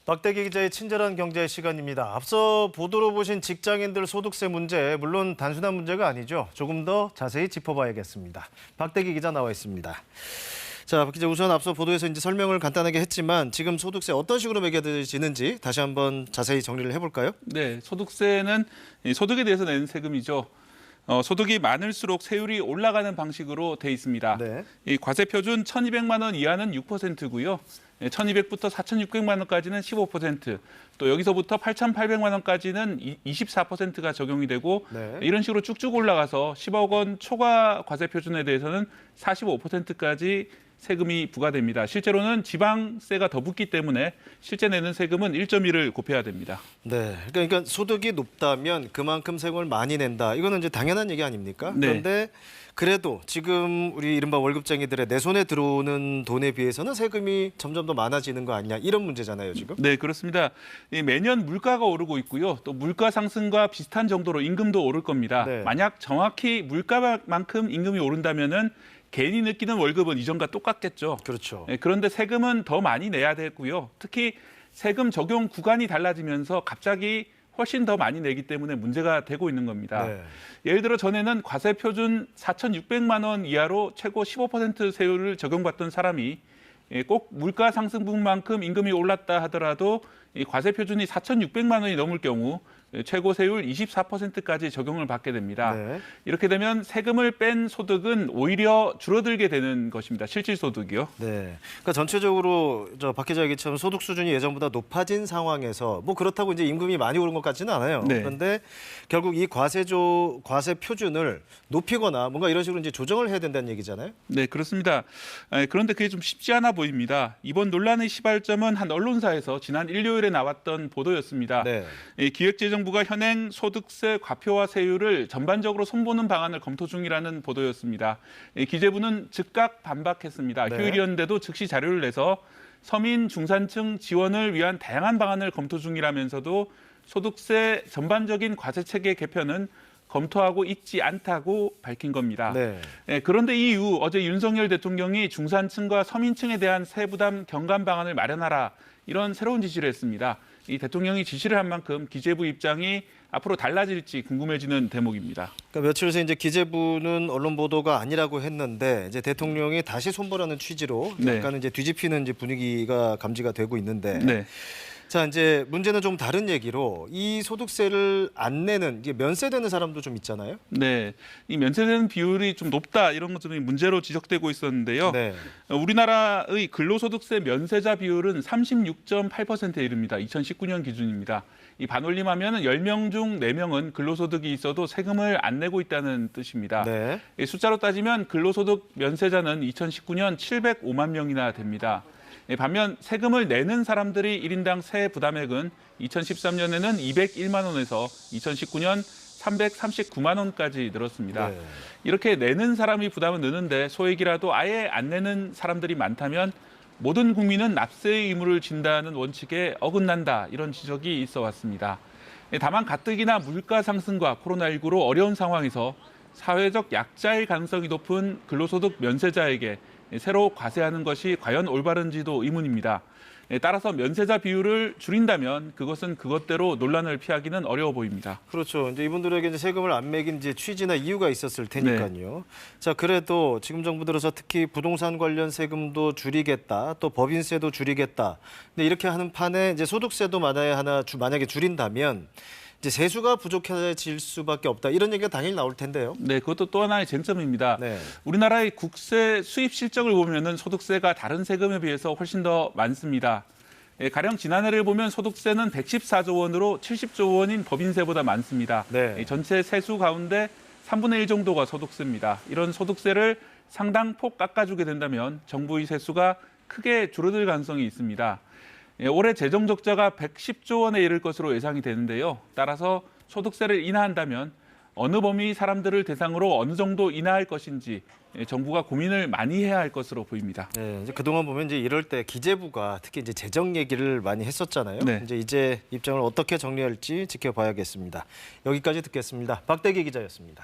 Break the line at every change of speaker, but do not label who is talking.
박대기 기자의 친절한 경제 시간입니다. 앞서 보도로 보신 직장인들 소득세 문제, 물론 단순한 문제가 아니죠. 조금 더 자세히 짚어봐야겠습니다. 박대기 기자 나와 있습니다. 자, 박 기자, 우선 앞서 보도에서 이제 설명을 간단하게 했지만 지금 소득세 어떤 식으로 매겨지는지 다시 한번 자세히 정리를 해볼까요?
네, 소득세는 소득에 대해서 내는 세금이죠. 소득이 많을수록 세율이 올라가는 방식으로 돼 있습니다.
네.
이 과세 표준 1,200만 원 이하는 6%고요. 1,200부터 4,600만 원까지는 15%, 또 여기서부터 8,800만 원까지는 24%가 적용이 되고
네.
이런 식으로 쭉쭉 올라가서 10억 원 초과 과세 표준에 대해서는 45%까지 세금이 부과됩니다. 실제로는 지방세가 더 붙기 때문에 실제 내는 세금은 1.1을 곱해야 됩니다.
네, 그러니까 소득이 높다면 그만큼 세금을 많이 낸다. 이거는 이제 당연한 얘기 아닙니까?
네.
그런데 그래도 지금 우리 이른바 월급쟁이들의 내 손에 들어오는 돈에 비해서는 세금이 점점 더 많아지는 거 아니냐, 이런 문제잖아요, 지금.
네, 그렇습니다. 매년 물가가 오르고 있고요. 또 물가 상승과 비슷한 정도로 임금도 오를 겁니다.
네.
만약 정확히 물가만큼 임금이 오른다면은 개인이 느끼는 월급은 이전과 똑같겠죠.
그렇죠.
그런데 세금은 더 많이 내야 되고요. 특히 세금 적용 구간이 달라지면서 갑자기 훨씬 더 많이 내기 때문에 문제가 되고 있는 겁니다.
네.
예를 들어 전에는 과세 표준 4,600만 원 이하로 최고 15% 세율을 적용받던 사람이 꼭 물가 상승분만큼 임금이 올랐다 하더라도 이 과세 표준이 4,600만 원이 넘을 경우 최고 세율 24%까지 적용을 받게 됩니다.
네.
이렇게 되면 세금을 뺀 소득은 오히려 줄어들게 되는 것입니다. 실질 소득이요.
네. 그러니까 전체적으로 박 기자 얘기처럼 소득 수준이 예전보다 높아진 상황에서 뭐 그렇다고 이제 임금이 많이 오른 것 같지는 않아요.
네.
그런데 결국 이 과세 표준을 높이거나 뭔가 이런 식으로 이제 조정을 해야 된다는 얘기잖아요.
네, 그렇습니다. 그런데 그게 좀 쉽지 않아 보입니다. 이번 논란의 시발점은 한 언론사에서 지난 일요일에 나왔던 보도였습니다.
네.
기획재정부가 현행 소득세 과표와 세율을 전반적으로 손보는 방안을 검토 중이라는 보도였습니다. 기재부는 즉각 반박했습니다.
네.
휴일이었는데도 즉시 자료를 내서 서민 중산층 지원을 위한 다양한 방안을 검토 중이라면서도 소득세 전반적인 과세 체계 개편은 검토하고 있지 않다고 밝힌 겁니다.
네.
그런데 이후 어제 윤석열 대통령이 중산층과 서민층에 대한 세부담 경감 방안을 마련하라, 이런 새로운 지시를 했습니다. 이 대통령이 지시를 한 만큼 기재부 입장이 앞으로 달라질지 궁금해지는 대목입니다.
그러니까 며칠 새 이제 기재부는 언론 보도가 아니라고 했는데 이제 대통령이 다시 손보라는 취지로
네.
약간 이제 뒤집히는 이제 분위기가 감지가 되고 있는데.
네.
자, 이제 문제는 좀 다른 얘기로 이 소득세를 안 내는 이게 면세되는 사람도 좀 있잖아요.
네, 이 면세되는 비율이 좀 높다, 이런 것들이 문제로 지적되고 있었는데요.
네.
우리나라의 근로소득세 면세자 비율은 36.8%에 이릅니다. 2019년 기준입니다. 이 반올림하면 10명 중 4명은 근로소득이 있어도 세금을 안 내고 있다는 뜻입니다.
네.
숫자로 따지면 근로소득 면세자는 2019년 705만 명이나 됩니다. 반면 세금을 내는 사람들이 1인당 세액 부담액은 2013년에는 201만 원에서 2019년 339만 원까지 늘었습니다.
네.
이렇게 내는 사람이 부담은 느는데 소액이라도 아예 안 내는 사람들이 많다면 모든 국민은 납세의 의무를 진다는 원칙에 어긋난다, 이런 지적이 있어 왔습니다. 다만 가뜩이나 물가 상승과 코로나19로 어려운 상황에서 사회적 약자일 가능성이 높은 근로소득 면세자에게 새로 과세하는 것이 과연 올바른지도 의문입니다. 따라서 면세자 비율을 줄인다면 그것은 그것대로 논란을 피하기는 어려워 보입니다.
그렇죠. 이제 이분들에게 이제 세금을 안 매긴 이제 취지나 이유가 있었을 테니까요. 자, 그래도 지금 정부 들어서 특히 부동산 관련 세금도 줄이겠다, 또 법인세도 줄이겠다. 근데 이렇게 하는 판에 이제 소득세도 만약에 줄인다면 이제 세수가 부족해질 수밖에 없다, 이런 얘기가 당연히 나올 텐데요.
네, 그것도 또 하나의 쟁점입니다.
네.
우리나라의 국세 수입 실적을 보면은 소득세가 다른 세금에 비해서 훨씬 더 많습니다. 가령 지난해를 보면 소득세는 114조 원으로 70조 원인 법인세보다 많습니다.
네.
전체 세수 가운데 3분의 1 정도가 소득세입니다. 이런 소득세를 상당폭 깎아주게 된다면 정부의 세수가 크게 줄어들 가능성이 있습니다. 올해 재정 적자가 110조 원에 이를 것으로 예상이 되는데요. 따라서 소득세를 인하한다면 어느 범위 사람들을 대상으로 어느 정도 인하할 것인지 정부가 고민을 많이 해야 할 것으로 보입니다.
네, 이제 그동안 보면 이제 이럴 때 기재부가 특히 이제 재정 얘기를 많이 했었잖아요.
네.
이제 입장을 어떻게 정리할지 지켜봐야겠습니다. 여기까지 듣겠습니다. 박대기 기자였습니다.